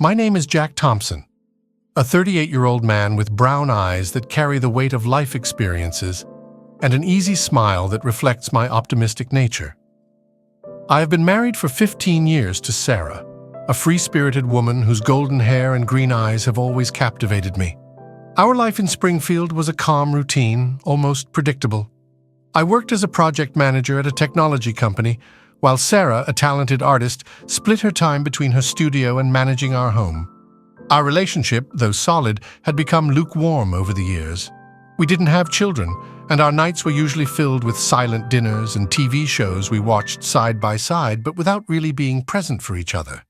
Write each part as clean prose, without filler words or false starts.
My name is Jack Thompson, a 38-year-old man with brown eyes that carry the weight of life experiences and an easy smile that reflects my optimistic nature. I have been married for 15 years to Sarah, a free-spirited woman whose golden hair and green eyes have always captivated me. Our life in Springfield was a calm routine, almost predictable. I worked as a project manager at a technology company, while Sarah, a talented artist, split her time between her studio and managing our home. Our relationship, though solid, had become lukewarm over the years. We didn't have children, and our nights were usually filled with silent dinners and TV shows we watched side by side, but without really being present for each other.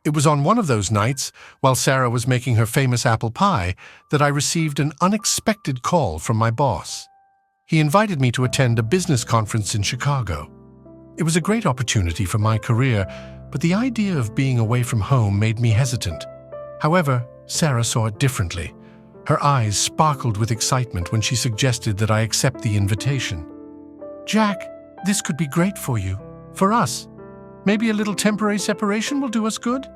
It was on one of those nights, while Sarah was making her famous apple pie, that I received an unexpected call from my boss. He invited me to attend a business conference in Chicago. It was a great opportunity for my career, but the idea of being away from home made me hesitant. However, Sarah saw it differently. Her eyes sparkled with excitement when she suggested that I accept the invitation. "Jack, this could be great for you, for us. Maybe a little temporary separation will do us good.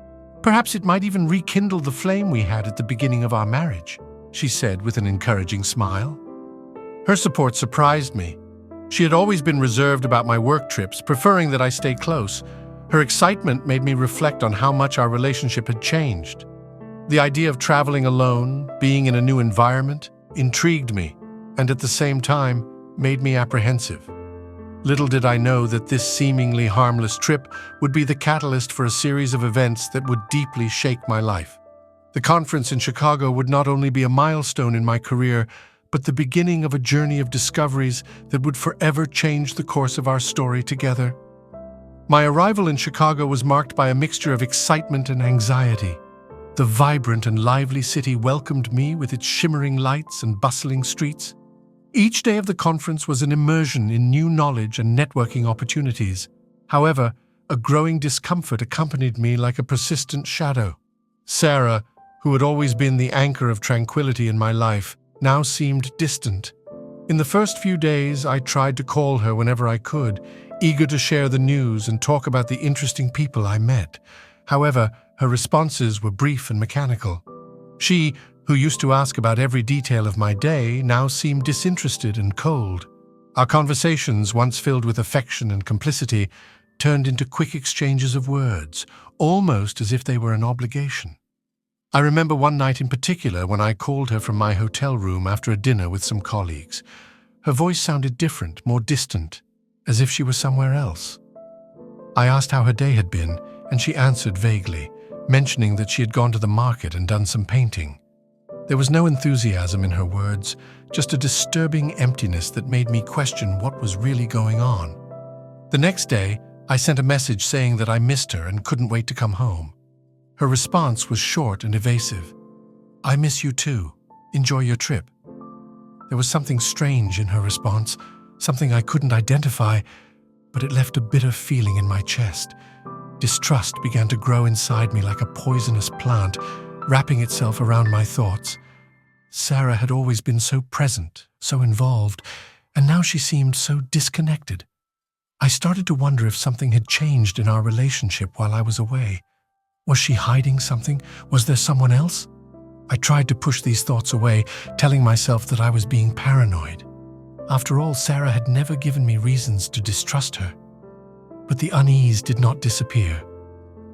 Perhaps it might even rekindle the flame we had at the beginning of our marriage," she said with an encouraging smile. Her support surprised me. She had always been reserved about my work trips, preferring that I stay close. Her excitement made me reflect on how much our relationship had changed. The idea of traveling alone, being in a new environment, intrigued me, and at the same time, made me apprehensive. Little did I know that this seemingly harmless trip would be the catalyst for a series of events that would deeply shake my life. The conference in Chicago would not only be a milestone in my career, but the beginning of a journey of discoveries that would forever change the course of our story together. My arrival in Chicago was marked by a mixture of excitement and anxiety. The vibrant and lively city welcomed me with its shimmering lights and bustling streets. Each day of the conference was an immersion in new knowledge and networking opportunities. However, a growing discomfort accompanied me like a persistent shadow. Sarah, who had always been the anchor of tranquility in my life, now seemed distant. In the first few days, I tried to call her whenever I could, eager to share the news and talk about the interesting people I met. However, her responses were brief and mechanical. She, who used to ask about every detail of my day, now seemed disinterested and cold. Our conversations, once filled with affection and complicity, turned into quick exchanges of words, almost as if they were an obligation. I remember one night in particular when I called her from my hotel room after a dinner with some colleagues. Her voice sounded different, more distant, as if she were somewhere else. I asked how her day had been, and she answered vaguely, mentioning that she had gone to the market and done some painting. There was no enthusiasm in her words, just a disturbing emptiness that made me question what was really going on. The next day, I sent a message saying that I missed her and couldn't wait to come home. Her response was short and evasive. "I miss you too. Enjoy your trip." There was something strange in her response, something I couldn't identify, but it left a bitter feeling in my chest. Distrust began to grow inside me like a poisonous plant, wrapping itself around my thoughts. Sarah had always been so present, so involved, and now she seemed so disconnected. I started to wonder if something had changed in our relationship while I was away. Was she hiding something? Was there someone else? I tried to push these thoughts away, telling myself that I was being paranoid. After all, Sarah had never given me reasons to distrust her. But the unease did not disappear.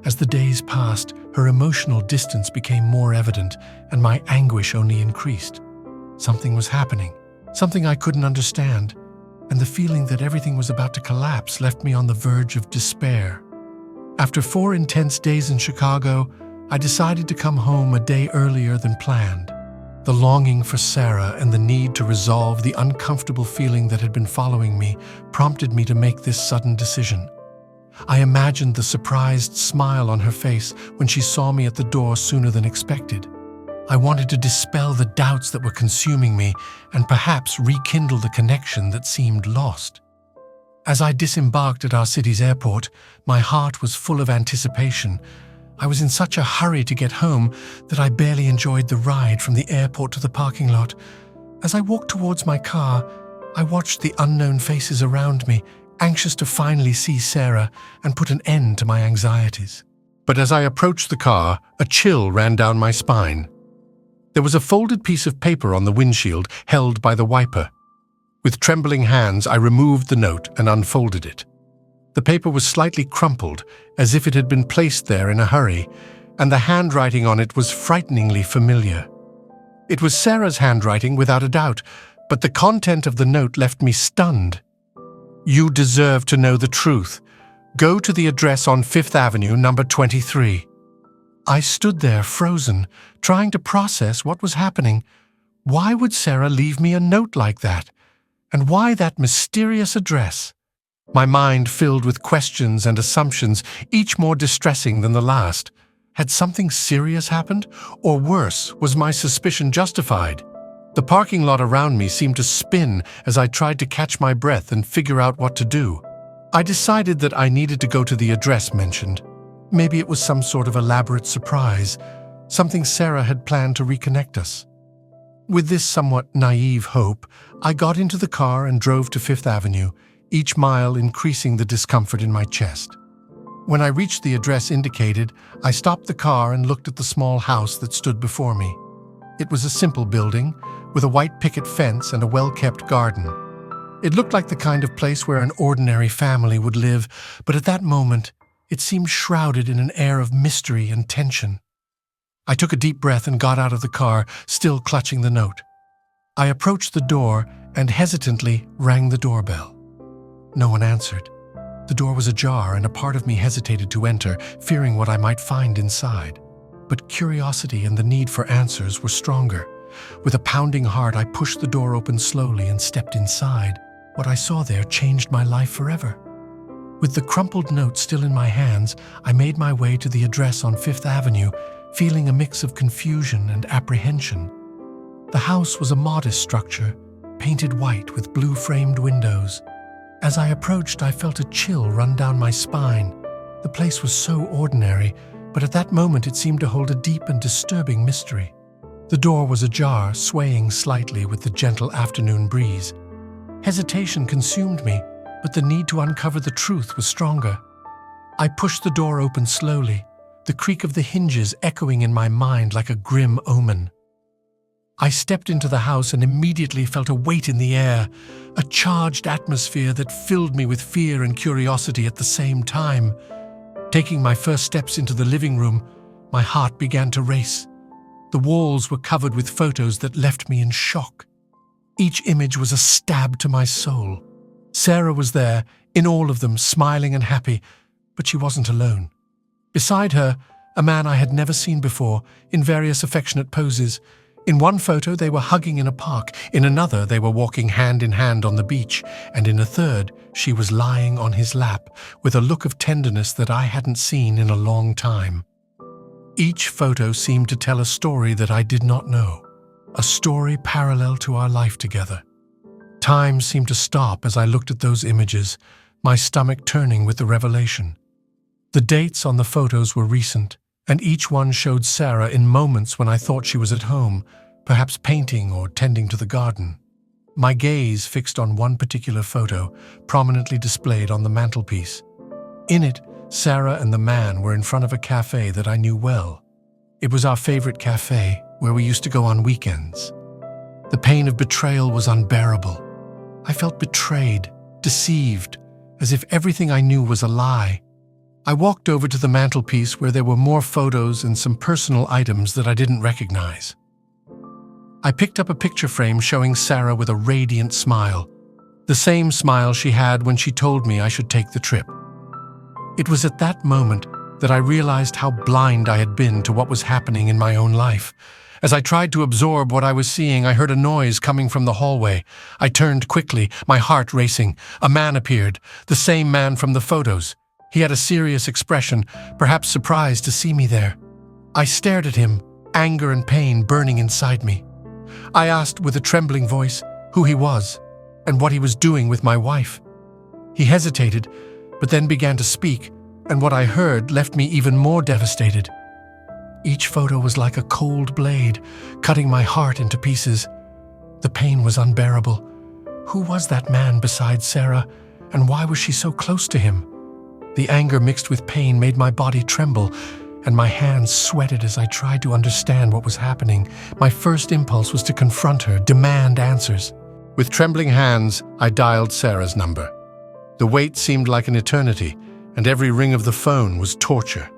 As the days passed, her emotional distance became more evident, and my anguish only increased. Something was happening, something I couldn't understand, and the feeling that everything was about to collapse left me on the verge of despair. After 4 intense days in Chicago, I decided to come home a day earlier than planned. The longing for Sarah and the need to resolve the uncomfortable feeling that had been following me prompted me to make this sudden decision. I imagined the surprised smile on her face when she saw me at the door sooner than expected. I wanted to dispel the doubts that were consuming me and perhaps rekindle the connection that seemed lost. As I disembarked at our city's airport, my heart was full of anticipation. I was in such a hurry to get home that I barely enjoyed the ride from the airport to the parking lot. As I walked towards my car, I watched the unknown faces around me, anxious to finally see Sarah and put an end to my anxieties. but as I approached the car, a chill ran down my spine. There was a folded piece of paper on the windshield, held by the wiper. With trembling hands, I removed the note and unfolded it. The paper was slightly crumpled, as if it had been placed there in a hurry, and the handwriting on it was frighteningly familiar. It was Sarah's handwriting, without a doubt, but the content of the note left me stunned. "You deserve to know the truth. Go to the address on 5th Avenue, number 23. I stood there, frozen, trying to process what was happening. Why would Sarah leave me a note like that? And why that mysterious address? My mind filled with questions and assumptions, each more distressing than the last. Had something serious happened? Or worse, was my suspicion justified? The parking lot around me seemed to spin as I tried to catch my breath and figure out what to do. I decided that I needed to go to the address mentioned. Maybe it was some sort of elaborate surprise, something Sarah had planned to reconnect us. With this somewhat naive hope, I got into the car and drove to 5th Avenue, each mile increasing the discomfort in my chest. When I reached the address indicated, I stopped the car and looked at the small house that stood before me. It was a simple building, with a white picket fence and a well-kept garden. It looked like the kind of place where an ordinary family would live, but at that moment, it seemed shrouded in an air of mystery and tension. I took a deep breath and got out of the car, still clutching the note. I approached the door and hesitantly rang the doorbell. No one answered. The door was ajar, and a part of me hesitated to enter, fearing what I might find inside. But curiosity and the need for answers were stronger. With a pounding heart, I pushed the door open slowly and stepped inside. What I saw there changed my life forever. With the crumpled note still in my hands, I made my way to the address on 5th Avenue, feeling a mix of confusion and apprehension. The house was a modest structure, painted white with blue-framed windows. As I approached, I felt a chill run down my spine. The place was so ordinary, but at that moment it seemed to hold a deep and disturbing mystery. The door was ajar, swaying slightly with the gentle afternoon breeze. Hesitation consumed me, but the need to uncover the truth was stronger. I pushed the door open slowly, the creak of the hinges echoing in my mind like a grim omen. I stepped into the house and immediately felt a weight in the air, a charged atmosphere that filled me with fear and curiosity at the same time. Taking my first steps into the living room, my heart began to race. The walls were covered with photos that left me in shock. Each image was a stab to my soul. Sarah was there, in all of them, smiling and happy, but she wasn't alone. Beside her, a man I had never seen before, in various affectionate poses. In one photo, they were hugging in a park. In another, they were walking hand in hand on the beach. And in a third, she was lying on his lap, with a look of tenderness that I hadn't seen in a long time. Each photo seemed to tell a story that I did not know, a story parallel to our life together. Time seemed to stop as I looked at those images, my stomach turning with the revelation. The dates on the photos were recent, and each one showed Sarah in moments when I thought she was at home, perhaps painting or tending to the garden. My gaze fixed on one particular photo, prominently displayed on the mantelpiece. In it, Sarah and the man were in front of a cafe that I knew well. It was our favorite cafe, where we used to go on weekends. The pain of betrayal was unbearable. I felt betrayed, deceived, as if everything I knew was a lie. I walked over to the mantelpiece where there were more photos and some personal items that I didn't recognize. I picked up a picture frame showing Sarah with a radiant smile, the same smile she had when she told me I should take the trip. It was at that moment that I realized how blind I had been to what was happening in my own life. As I tried to absorb what I was seeing, I heard a noise coming from the hallway. I turned quickly, my heart racing. A man appeared, the same man from the photos. He had a serious expression, perhaps surprised to see me there. I stared at him, anger and pain burning inside me. I asked with a trembling voice who he was and what he was doing with my wife. He hesitated, but then began to speak, and what I heard left me even more devastated. Each photo was like a cold blade, cutting my heart into pieces. The pain was unbearable. Who was that man beside Sarah, and why was she so close to him? The anger mixed with pain made my body tremble. and my hands sweated as I tried to understand what was happening. My first impulse was to confront her, demand answers. With trembling hands, I dialed Sarah's number. The wait seemed like an eternity, and every ring of the phone was torture.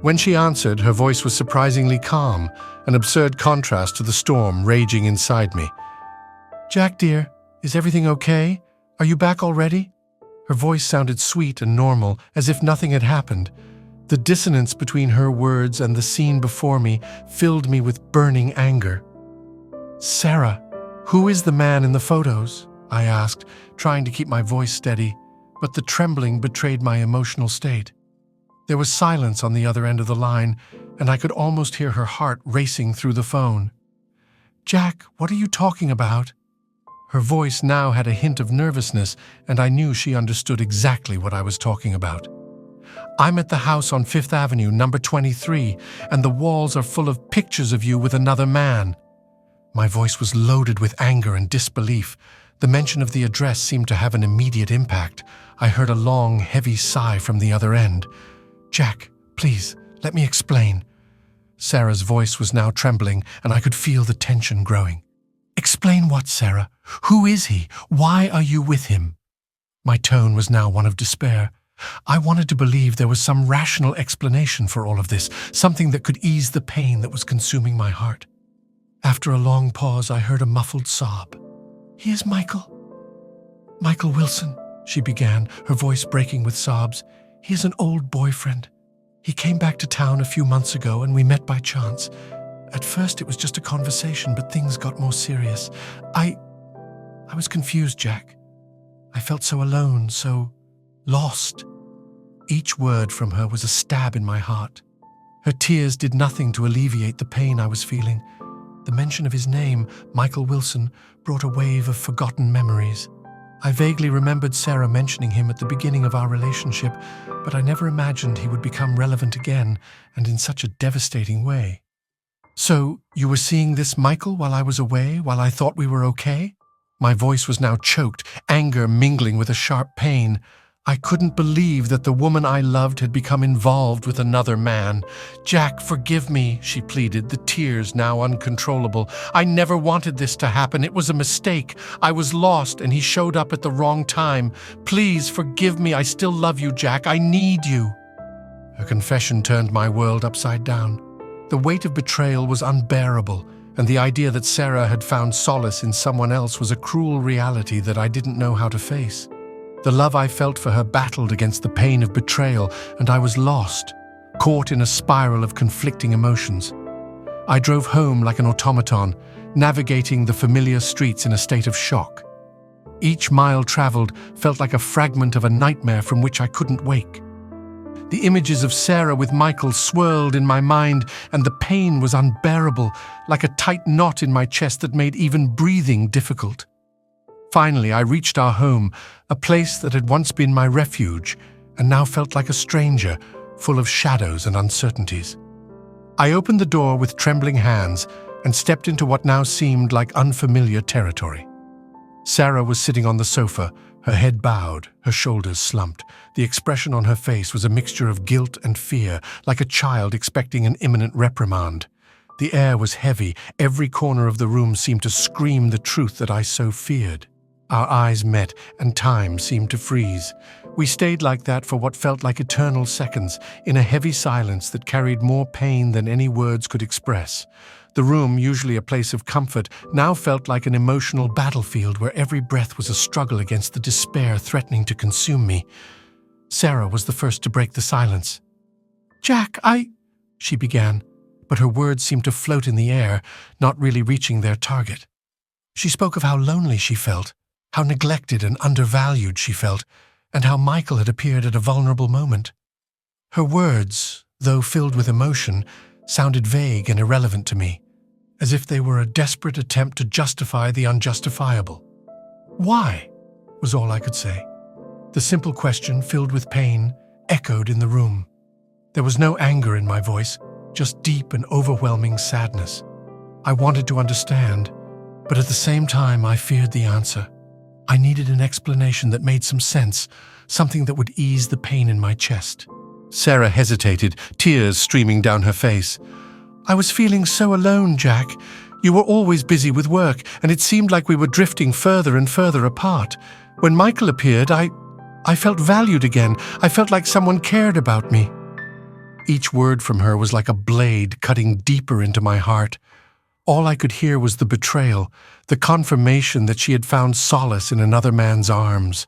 When she answered, her voice was surprisingly calm, an absurd contrast to the storm raging inside me. "Jack, dear, is everything okay? Are you back already?" Her voice sounded sweet and normal, as if nothing had happened. The dissonance between her words and the scene before me filled me with burning anger. "Sarah, who is the man in the photos?" I asked, trying to keep my voice steady, but the trembling betrayed my emotional state. There was silence on the other end of the line, and I could almost hear her heart racing through the phone. "Jack, what are you talking about?" Her voice now had a hint of nervousness, and I knew she understood exactly what I was talking about. "I'm at the house on 5th Avenue, number 23, and the walls are full of pictures of you with another man." My voice was loaded with anger and disbelief. The mention of the address seemed to have an immediate impact. I heard a long, heavy sigh from the other end. "Jack, please, let me explain." Sarah's voice was now trembling, and I could feel the tension growing. "Explain what, Sarah? Who is he? Why are you with him?" My tone was now one of despair. I wanted to believe there was some rational explanation for all of this, something that could ease the pain that was consuming my heart. After a long pause, I heard a muffled sob. "He is Michael. Michael Wilson," she began, her voice breaking with sobs. "He is an old boyfriend. He came back to town a few months ago and we met by chance. At first it was just a conversation, but things got more serious. I was confused, Jack. I felt so alone, so lost." Each word from her was a stab in my heart. Her tears did nothing to alleviate the pain I was feeling. The mention of his name, Michael Wilson, brought a wave of forgotten memories. I vaguely remembered Sarah mentioning him at the beginning of our relationship, but I never imagined he would become relevant again, and in such a devastating way. "So, you were seeing this Michael while I was away, while I thought we were okay?" My voice was now choked, anger mingling with a sharp pain. I couldn't believe that the woman I loved had become involved with another man. "Jack, forgive me," she pleaded, the tears now uncontrollable. "I never wanted this to happen. It was a mistake. I was lost, and he showed up at the wrong time. Please forgive me. I still love you, Jack. I need you." Her confession turned my world upside down. The weight of betrayal was unbearable, and the idea that Sarah had found solace in someone else was a cruel reality that I didn't know how to face. The love I felt for her battled against the pain of betrayal, and I was lost, caught in a spiral of conflicting emotions. I drove home like an automaton, navigating the familiar streets in a state of shock. Each mile traveled felt like a fragment of a nightmare from which I couldn't wake. The images of Sarah with Michael swirled in my mind, and the pain was unbearable, like a tight knot in my chest that made even breathing difficult. Finally, I reached our home, a place that had once been my refuge, and now felt like a stranger, full of shadows and uncertainties. I opened the door with trembling hands and stepped into what now seemed like unfamiliar territory. Sarah was sitting on the sofa, her head bowed, her shoulders slumped. The expression on her face was a mixture of guilt and fear, like a child expecting an imminent reprimand. The air was heavy. Every corner of the room seemed to scream the truth that I so feared. Our eyes met, and time seemed to freeze. We stayed like that for what felt like eternal seconds, in a heavy silence that carried more pain than any words could express. The room, usually a place of comfort, now felt like an emotional battlefield where every breath was a struggle against the despair threatening to consume me. Sarah was the first to break the silence. "Jack, she began, but her words seemed to float in the air, not really reaching their target. She spoke of how lonely she felt, how neglected and undervalued she felt, and how Michael had appeared at a vulnerable moment. Her words, though filled with emotion, sounded vague and irrelevant to me, as if they were a desperate attempt to justify the unjustifiable. "Why?" was all I could say. The simple question, filled with pain, echoed in the room. There was no anger in my voice, just deep and overwhelming sadness. I wanted to understand, but at the same time I feared the answer. I needed an explanation that made some sense, something that would ease the pain in my chest. Sarah hesitated, tears streaming down her face. "I was feeling so alone, Jack. You were always busy with work, and it seemed like we were drifting further and further apart. When Michael appeared, I felt valued again. I felt like someone cared about me." Each word from her was like a blade cutting deeper into my heart. All I could hear was the betrayal, the confirmation that she had found solace in another man's arms.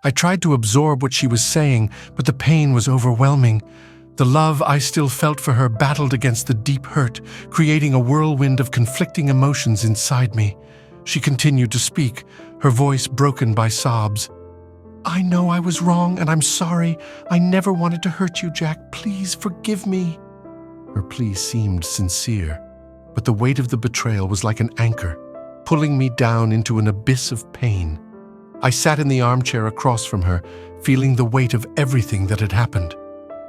I tried to absorb what she was saying, but the pain was overwhelming. The love I still felt for her battled against the deep hurt, creating a whirlwind of conflicting emotions inside me. She continued to speak, her voice broken by sobs. "I know I was wrong, and I'm sorry. I never wanted to hurt you, Jack. Please forgive me." Her plea seemed sincere, but the weight of the betrayal was like an anchor, pulling me down into an abyss of pain. I sat in the armchair across from her, feeling the weight of everything that had happened.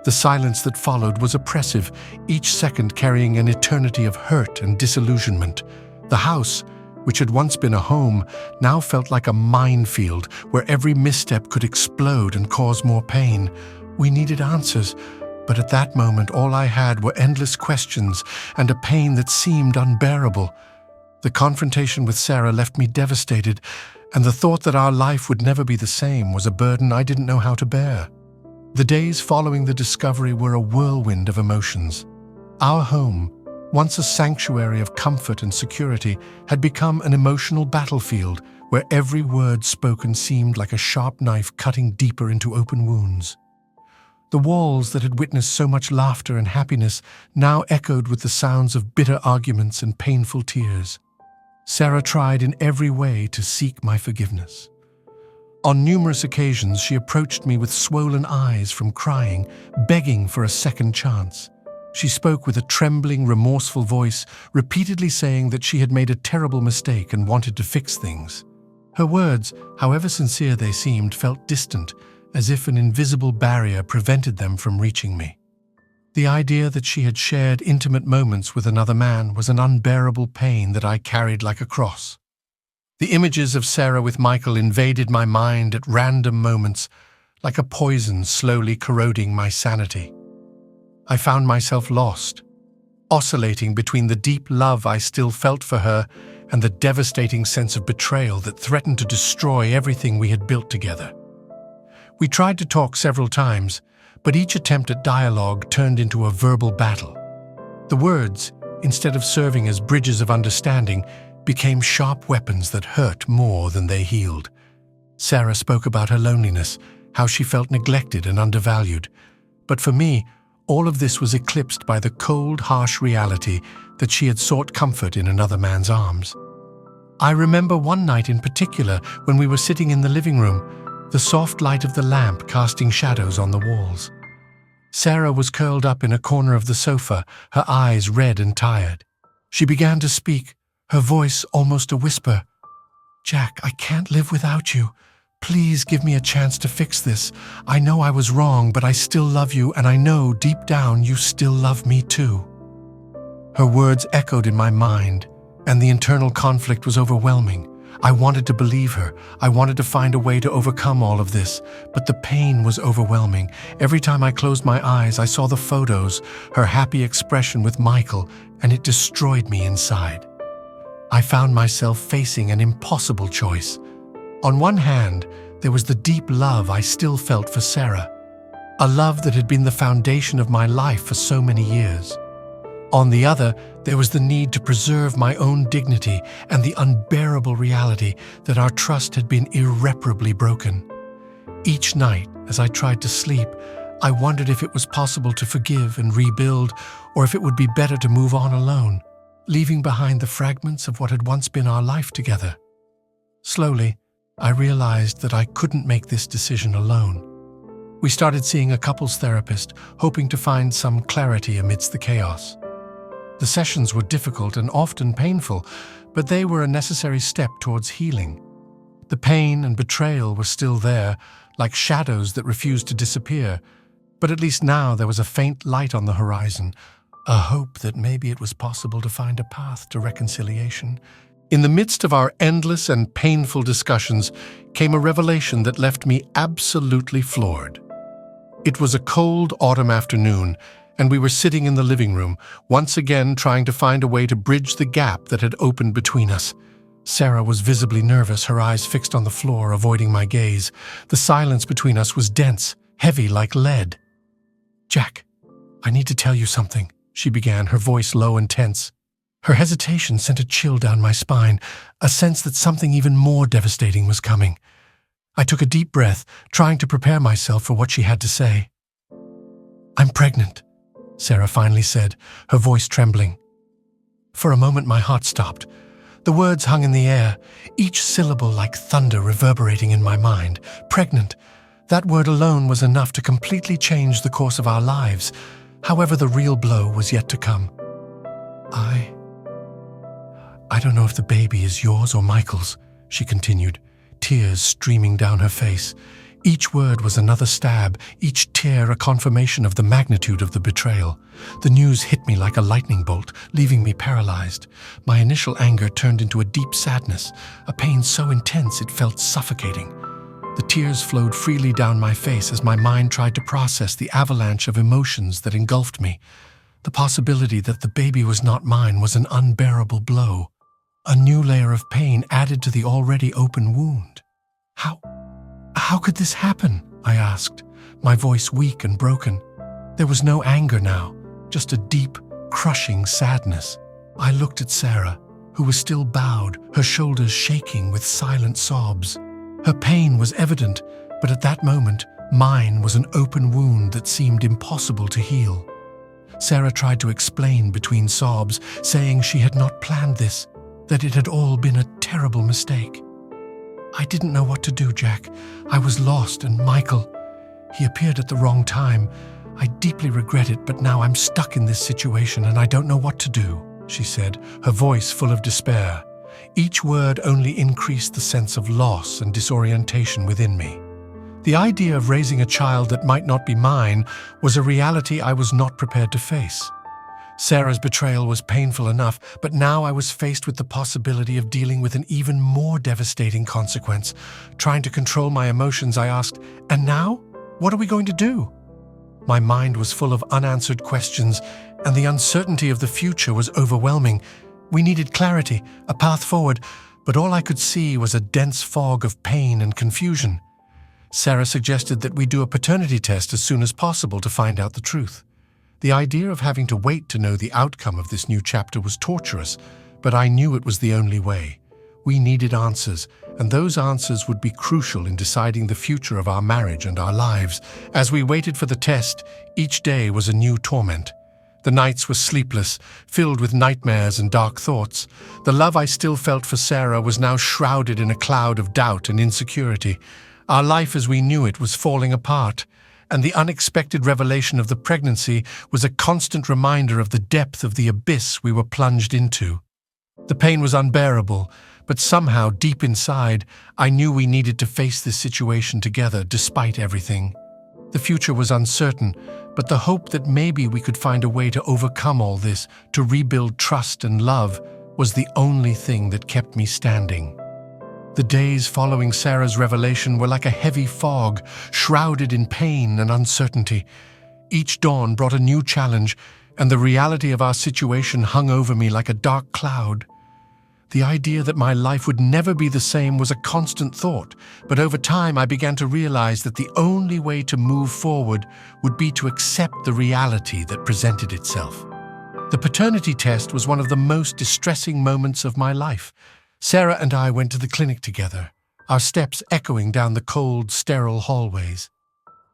The silence that followed was oppressive, each second carrying an eternity of hurt and disillusionment. The house, which had once been a home, now felt like a minefield where every misstep could explode and cause more pain. We needed answers, but at that moment all I had were endless questions and a pain that seemed unbearable. The confrontation with Sarah left me devastated, and the thought that our life would never be the same was a burden I didn't know how to bear. The days following the discovery were a whirlwind of emotions. Our home, once a sanctuary of comfort and security, had become an emotional battlefield where every word spoken seemed like a sharp knife cutting deeper into open wounds. The walls that had witnessed so much laughter and happiness now echoed with the sounds of bitter arguments and painful tears. Sarah tried in every way to seek my forgiveness. On numerous occasions, she approached me with swollen eyes from crying, begging for a second chance. She spoke with a trembling, remorseful voice, repeatedly saying that she had made a terrible mistake and wanted to fix things. Her words, however sincere they seemed, felt distant, as if an invisible barrier prevented them from reaching me. The idea that she had shared intimate moments with another man was an unbearable pain that I carried like a cross. The images of Sarah with Michael invaded my mind at random moments, like a poison slowly corroding my sanity. I found myself lost, oscillating between the deep love I still felt for her and the devastating sense of betrayal that threatened to destroy everything we had built together. We tried to talk several times, but each attempt at dialogue turned into a verbal battle. The words, instead of serving as bridges of understanding, became sharp weapons that hurt more than they healed. Sarah spoke about her loneliness, how she felt neglected and undervalued. But for me, all of this was eclipsed by the cold, harsh reality that she had sought comfort in another man's arms. I remember one night in particular when we were sitting in the living room, the soft light of the lamp casting shadows on the walls. Sarah was curled up in a corner of the sofa, her eyes red and tired. She began to speak, her voice almost a whisper. "Jack, I can't live without you. Please give me a chance to fix this. I know I was wrong, but I still love you, and I know deep down you still love me too." Her words echoed in my mind, and the internal conflict was overwhelming. I wanted to believe her. I wanted to find a way to overcome all of this, but the pain was overwhelming. Every time I closed my eyes, I saw the photos, her happy expression with Michael, and it destroyed me inside. I found myself facing an impossible choice. On one hand, there was the deep love I still felt for Sarah, a love that had been the foundation of my life for so many years. On the other, there was the need to preserve my own dignity and the unbearable reality that our trust had been irreparably broken. Each night, as I tried to sleep, I wondered if it was possible to forgive and rebuild, or if it would be better to move on alone, leaving behind the fragments of what had once been our life together. Slowly, I realized that I couldn't make this decision alone. We started seeing a couples therapist, hoping to find some clarity amidst the chaos. The sessions were difficult and often painful, but they were a necessary step towards healing. The pain and betrayal were still there, like shadows that refused to disappear, but at least now there was a faint light on the horizon, a hope that maybe it was possible to find a path to reconciliation. In the midst of our endless and painful discussions came a revelation that left me absolutely floored. It was a cold autumn afternoon, and we were sitting in the living room, once again trying to find a way to bridge the gap that had opened between us. Sarah was visibly nervous, her eyes fixed on the floor, avoiding my gaze. The silence between us was dense, heavy like lead. "Jack, I need to tell you something," she began, her voice low and tense. Her hesitation sent a chill down my spine, a sense that something even more devastating was coming. I took a deep breath, trying to prepare myself for what she had to say. "I'm pregnant," Sarah finally said, her voice trembling. For a moment my heart stopped. The words hung in the air, each syllable like thunder reverberating in my mind. Pregnant. That word alone was enough to completely change the course of our lives. However, the real blow was yet to come. I don't know if the baby is yours or Michael's," she continued, tears streaming down her face. Each word was another stab, each tear a confirmation of the magnitude of the betrayal. The news hit me like a lightning bolt, leaving me paralyzed. My initial anger turned into a deep sadness, a pain so intense it felt suffocating. The tears flowed freely down my face as my mind tried to process the avalanche of emotions that engulfed me. The possibility that the baby was not mine was an unbearable blow. A new layer of pain added to the already open wound. How could this happen?" I asked, my voice weak and broken. There was no anger now, just a deep, crushing sadness. I looked at Sarah, who was still bowed, her shoulders shaking with silent sobs. Her pain was evident, but at that moment, mine was an open wound that seemed impossible to heal. Sarah tried to explain between sobs, saying she had not planned this, that it had all been a terrible mistake. "I didn't know what to do, Jack. I was lost, and Michael, he appeared at the wrong time. I deeply regret it, but now I'm stuck in this situation and I don't know what to do," she said, her voice full of despair. Each word only increased the sense of loss and disorientation within me. The idea of raising a child that might not be mine was a reality I was not prepared to face. Sarah's betrayal was painful enough, but now I was faced with the possibility of dealing with an even more devastating consequence. Trying to control my emotions, I asked, "And now? What are we going to do?" My mind was full of unanswered questions, and the uncertainty of the future was overwhelming. We needed clarity, a path forward, but all I could see was a dense fog of pain and confusion. Sarah suggested that we do a paternity test as soon as possible to find out the truth. The idea of having to wait to know the outcome of this new chapter was torturous, but I knew it was the only way. We needed answers, and those answers would be crucial in deciding the future of our marriage and our lives. As we waited for the test, each day was a new torment. The nights were sleepless, filled with nightmares and dark thoughts. The love I still felt for Sarah was now shrouded in a cloud of doubt and insecurity. Our life as we knew it was falling apart, and the unexpected revelation of the pregnancy was a constant reminder of the depth of the abyss we were plunged into. The pain was unbearable, but somehow, deep inside, I knew we needed to face this situation together despite everything. The future was uncertain, but the hope that maybe we could find a way to overcome all this, to rebuild trust and love, was the only thing that kept me standing. The days following Sarah's revelation were like a heavy fog, shrouded in pain and uncertainty. Each dawn brought a new challenge, and the reality of our situation hung over me like a dark cloud. The idea that my life would never be the same was a constant thought, but over time I began to realize that the only way to move forward would be to accept the reality that presented itself. The paternity test was one of the most distressing moments of my life. Sarah and I went to the clinic together, our steps echoing down the cold, sterile hallways.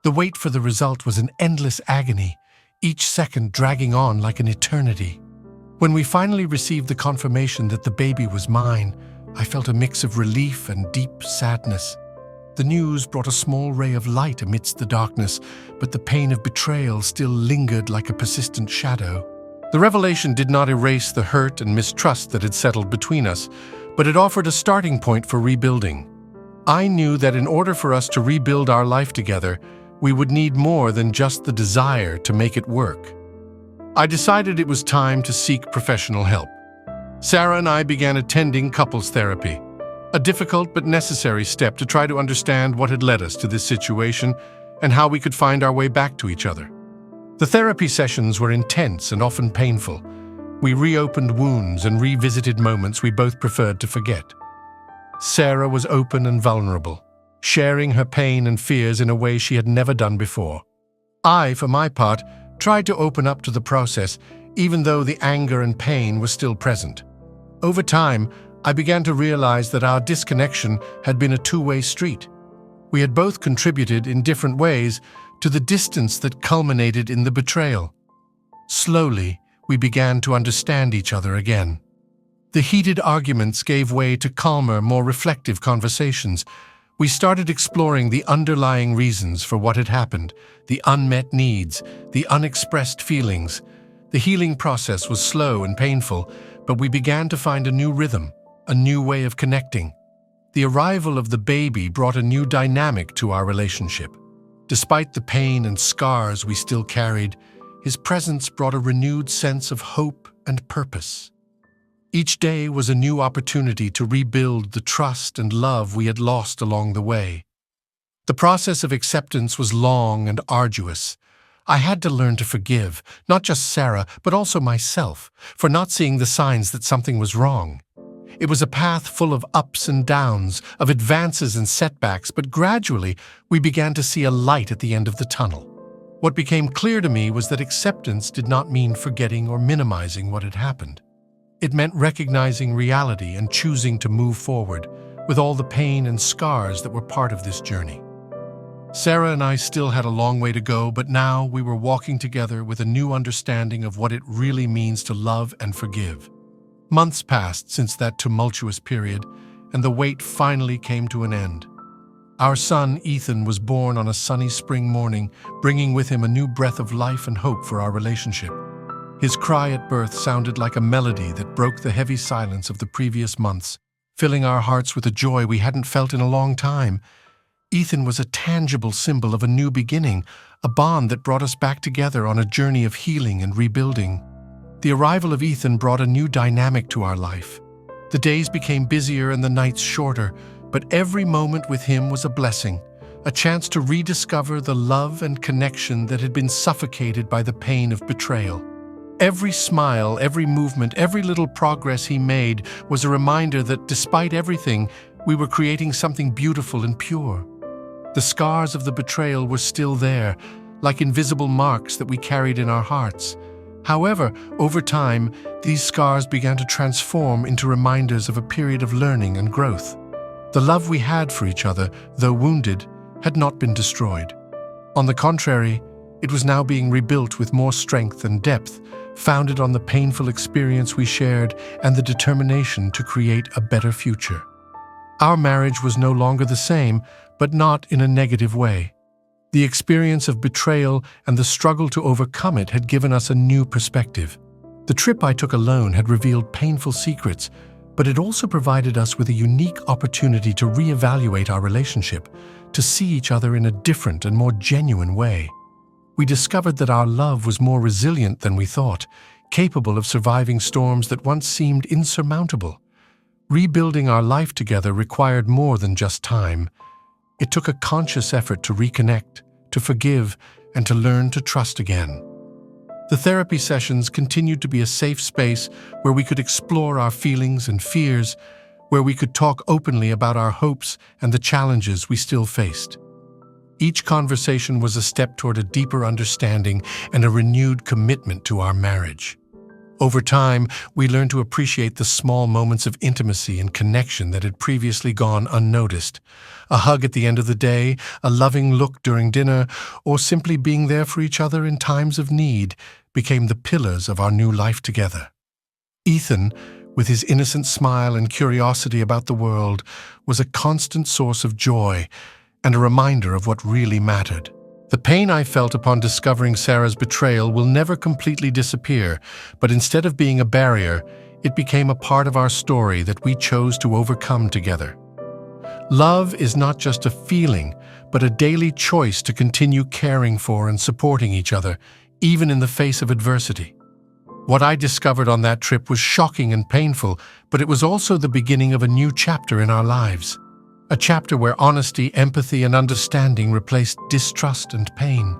The wait for the result was an endless agony, each second dragging on like an eternity. When we finally received the confirmation that the baby was mine, I felt a mix of relief and deep sadness. The news brought a small ray of light amidst the darkness, but the pain of betrayal still lingered like a persistent shadow. The revelation did not erase the hurt and mistrust that had settled between us, but it offered a starting point for rebuilding. I knew that in order for us to rebuild our life together, we would need more than just the desire to make it work. I decided it was time to seek professional help. Sarah and I began attending couples therapy, a difficult but necessary step to try to understand what had led us to this situation and how we could find our way back to each other. The therapy sessions were intense and often painful. We reopened wounds and revisited moments we both preferred to forget. Sarah was open and vulnerable, sharing her pain and fears in a way she had never done before. I, for my part, tried to open up to the process, even though the anger and pain were still present. Over time, I began to realize that our disconnection had been a two-way street. We had both contributed in different ways to the distance that culminated in the betrayal. Slowly, we began to understand each other again. The heated arguments gave way to calmer, more reflective conversations. We started exploring the underlying reasons for what had happened, the unmet needs, the unexpressed feelings. The healing process was slow and painful, but we began to find a new rhythm, a new way of connecting. The arrival of the baby brought a new dynamic to our relationship. Despite the pain and scars we still carried, his presence brought a renewed sense of hope and purpose. Each day was a new opportunity to rebuild the trust and love we had lost along the way. The process of acceptance was long and arduous. I had to learn to forgive, not just Sarah, but also myself, for not seeing the signs that something was wrong. It was a path full of ups and downs, of advances and setbacks, but gradually we began to see a light at the end of the tunnel. What became clear to me was that acceptance did not mean forgetting or minimizing what had happened. It meant recognizing reality and choosing to move forward, with all the pain and scars that were part of this journey. Sarah and I still had a long way to go, but now we were walking together with a new understanding of what it really means to love and forgive. Months passed since that tumultuous period, and the wait finally came to an end. Our son, Ethan, was born on a sunny spring morning, bringing with him a new breath of life and hope for our relationship. His cry at birth sounded like a melody that broke the heavy silence of the previous months, filling our hearts with a joy we hadn't felt in a long time. Ethan was a tangible symbol of a new beginning, a bond that brought us back together on a journey of healing and rebuilding. The arrival of Ethan brought a new dynamic to our life. The days became busier and the nights shorter, but every moment with him was a blessing, a chance to rediscover the love and connection that had been suffocated by the pain of betrayal. Every smile, every movement, every little progress he made was a reminder that despite everything, we were creating something beautiful and pure. The scars of the betrayal were still there, like invisible marks that we carried in our hearts. However, over time, these scars began to transform into reminders of a period of learning and growth. The love we had for each other, though wounded, had not been destroyed. On the contrary, it was now being rebuilt with more strength and depth, founded on the painful experience we shared and the determination to create a better future. Our marriage was no longer the same, but not in a negative way. The experience of betrayal and the struggle to overcome it had given us a new perspective. The trip I took alone had revealed painful secrets, but it also provided us with a unique opportunity to reevaluate our relationship, to see each other in a different and more genuine way. We discovered that our love was more resilient than we thought, capable of surviving storms that once seemed insurmountable. Rebuilding our life together required more than just time. It took a conscious effort to reconnect, to forgive, and to learn to trust again. The therapy sessions continued to be a safe space where we could explore our feelings and fears, where we could talk openly about our hopes and the challenges we still faced. Each conversation was a step toward a deeper understanding and a renewed commitment to our marriage. Over time, we learned to appreciate the small moments of intimacy and connection that had previously gone unnoticed. A hug at the end of the day, a loving look during dinner, or simply being there for each other in times of need became the pillars of our new life together. Ethan, with his innocent smile and curiosity about the world, was a constant source of joy and a reminder of what really mattered. The pain I felt upon discovering Sarah's betrayal will never completely disappear, but instead of being a barrier, it became a part of our story that we chose to overcome together. Love is not just a feeling, but a daily choice to continue caring for and supporting each other, even in the face of adversity. What I discovered on that trip was shocking and painful, but it was also the beginning of a new chapter in our lives. A chapter where honesty, empathy, and understanding replaced distrust and pain.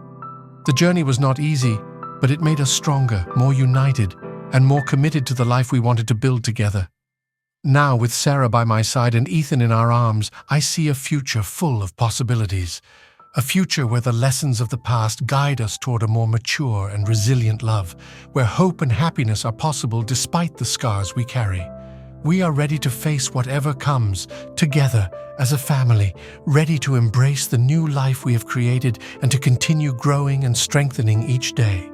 The journey was not easy, but it made us stronger, more united, and more committed to the life we wanted to build together. Now, with Sarah by my side and Ethan in our arms, I see a future full of possibilities. A future where the lessons of the past guide us toward a more mature and resilient love, where hope and happiness are possible despite the scars we carry. We are ready to face whatever comes, together as a family, ready to embrace the new life we have created and to continue growing and strengthening each day.